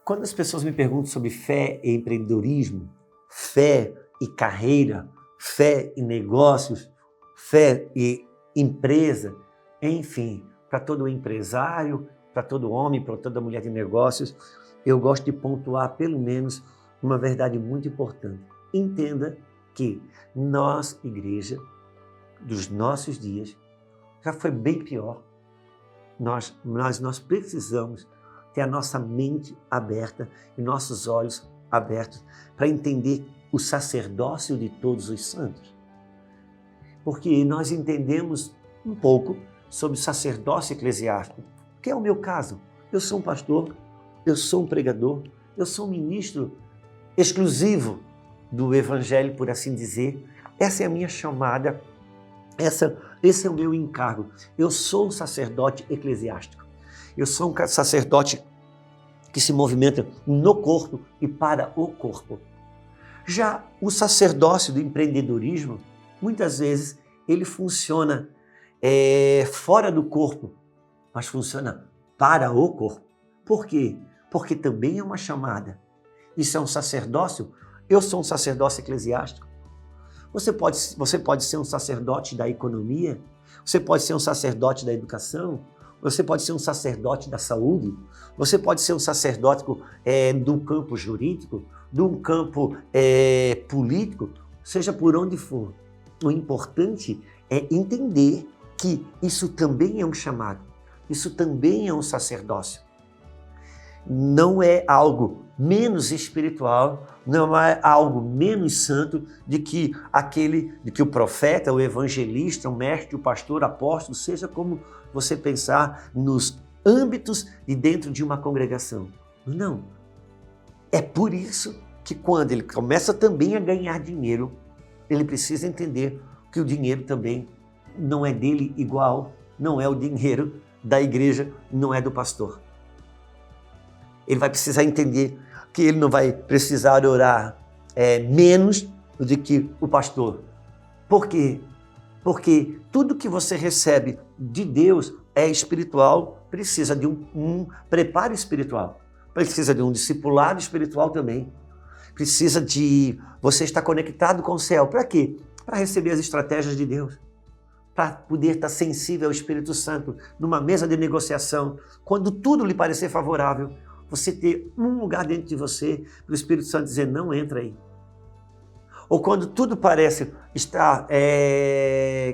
Quando as pessoas me perguntam sobre fé e empreendedorismo, fé e carreira, fé e negócios, fé e empresa, enfim, para todo empresário, para todo homem, para toda mulher de negócios, eu gosto de pontuar pelo menos uma verdade muito importante. Entenda que nós, igreja, dos nossos dias, já foi bem pior. Nós precisamos ter a nossa mente aberta e nossos olhos abertos para entender o sacerdócio de todos os santos. Porque nós entendemos um pouco sobre o sacerdócio eclesiástico, que é o meu caso. Eu sou um pastor, eu sou um pregador, eu sou um ministro exclusivo do Evangelho, por assim dizer. Essa é a minha chamada, esse é o meu encargo. Eu sou um sacerdote eclesiástico. Eu sou um sacerdote que se movimenta no corpo e para o corpo. Já o sacerdócio do empreendedorismo, muitas vezes, ele funciona fora do corpo, mas funciona para o corpo. Por quê? Porque também é uma chamada. Isso é um sacerdócio. Eu sou um sacerdócio eclesiástico. Você pode ser um sacerdote da economia, você pode ser um sacerdote da educação, você pode ser um sacerdote da saúde, você pode ser um sacerdote do campo jurídico, de um campo político, seja por onde for. O importante é entender que isso também é um chamado, isso também é um sacerdócio. Não é algo menos espiritual, não é algo menos santo de que o profeta, o evangelista, o mestre, o pastor, o apóstolo, seja como você pensar nos âmbitos de dentro de uma congregação. Não. É por isso que quando ele começa também a ganhar dinheiro, ele precisa entender que o dinheiro também não é dele igual, não é o dinheiro da igreja, não é do pastor. Ele vai precisar entender que ele não vai precisar orar menos do que o pastor. Por quê? Porque tudo que você recebe de Deus é espiritual, precisa de um preparo espiritual, precisa de um discipulado espiritual também, precisa de você estar conectado com o céu. Para quê? Para receber as estratégias de Deus, para poder estar sensível ao Espírito Santo numa mesa de negociação, quando tudo lhe parecer favorável, você ter um lugar dentro de você para o Espírito Santo dizer, não entra aí. Ou quando tudo parece estar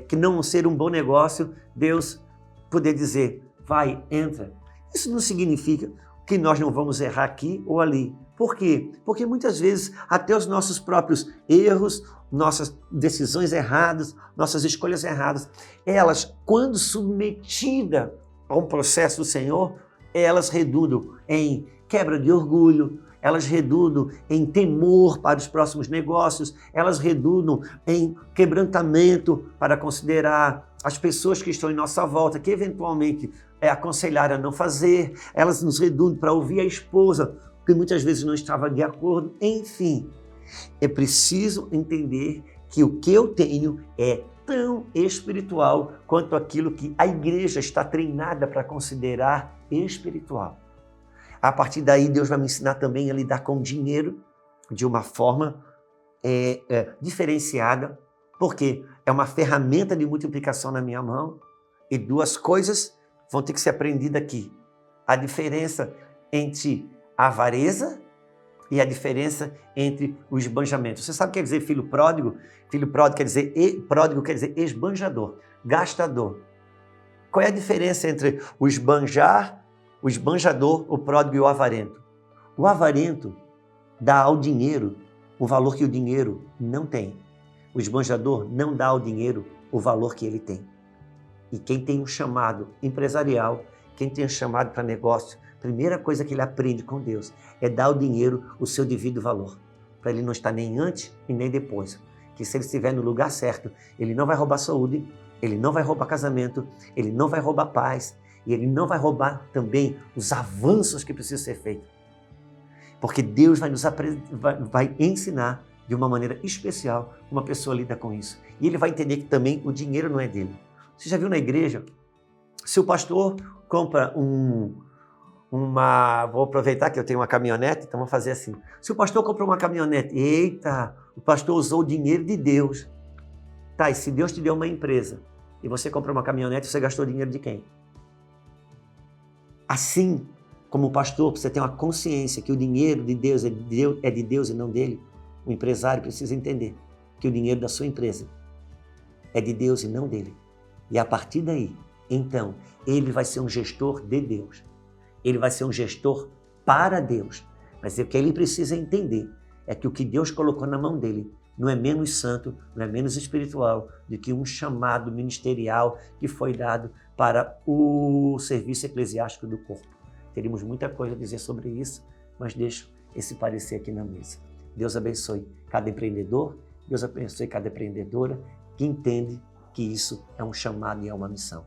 que não ser um bom negócio, Deus poder dizer, vai, entra. Isso não significa que nós não vamos errar aqui ou ali. Por quê? Porque muitas vezes até os nossos próprios erros, nossas decisões erradas, nossas escolhas erradas, elas, quando submetidas a um processo do Senhor, elas redundam em quebra de orgulho, elas redundam em temor para os próximos negócios, elas redundam em quebrantamento para considerar as pessoas que estão em nossa volta, que eventualmente aconselharam a não fazer, elas nos redundam para ouvir a esposa, que muitas vezes não estava de acordo. Enfim, é preciso entender que o que eu tenho é tão espiritual quanto aquilo que a igreja está treinada para considerar espiritual. A partir daí, Deus vai me ensinar também a lidar com o dinheiro de uma forma diferenciada, porque é uma ferramenta de multiplicação na minha mão e duas coisas vão ter que ser aprendidas aqui. A diferença entre a avareza e a diferença entre o esbanjamento. Você sabe o que quer dizer filho pródigo? Filho pródigo quer dizer esbanjador, gastador. Qual é a diferença entre o esbanjar, o esbanjador, o pródigo e o avarento? O avarento dá ao dinheiro o valor que o dinheiro não tem. O esbanjador não dá ao dinheiro o valor que ele tem. E quem tem um chamado empresarial, quem tem um chamado para negócio, a primeira coisa que ele aprende com Deus é dar ao dinheiro o seu devido valor, para ele não estar nem antes e nem depois. Que se ele estiver no lugar certo, ele não vai roubar saúde, ele não vai roubar casamento, ele não vai roubar paz e ele não vai roubar também os avanços que precisam ser feitos. Porque Deus vai ensinar de uma maneira especial uma pessoa lida com isso. E ele vai entender que também o dinheiro não é dele. Você já viu na igreja? Se o pastor compra um Vou aproveitar que eu tenho uma caminhonete, então vou fazer assim. Se o pastor comprou uma caminhonete, eita, o pastor usou o dinheiro de Deus. Tá, e se Deus te deu uma empresa e você comprou uma caminhonete, você gastou dinheiro de quem? Assim, como pastor, você tem uma consciência que o dinheiro de Deus é de Deus e não dele, o empresário precisa entender que o dinheiro da sua empresa é de Deus e não dele. E a partir daí, então, ele vai ser um gestor de Deus. Ele vai ser um gestor para Deus. Mas o que ele precisa entender é que o que Deus colocou na mão dele não é menos santo, não é menos espiritual do que um chamado ministerial que foi dado para o serviço eclesiástico do corpo. Teríamos muita coisa a dizer sobre isso, mas deixo esse parecer aqui na mesa. Deus abençoe cada empreendedor, Deus abençoe cada empreendedora que entende que isso é um chamado e é uma missão.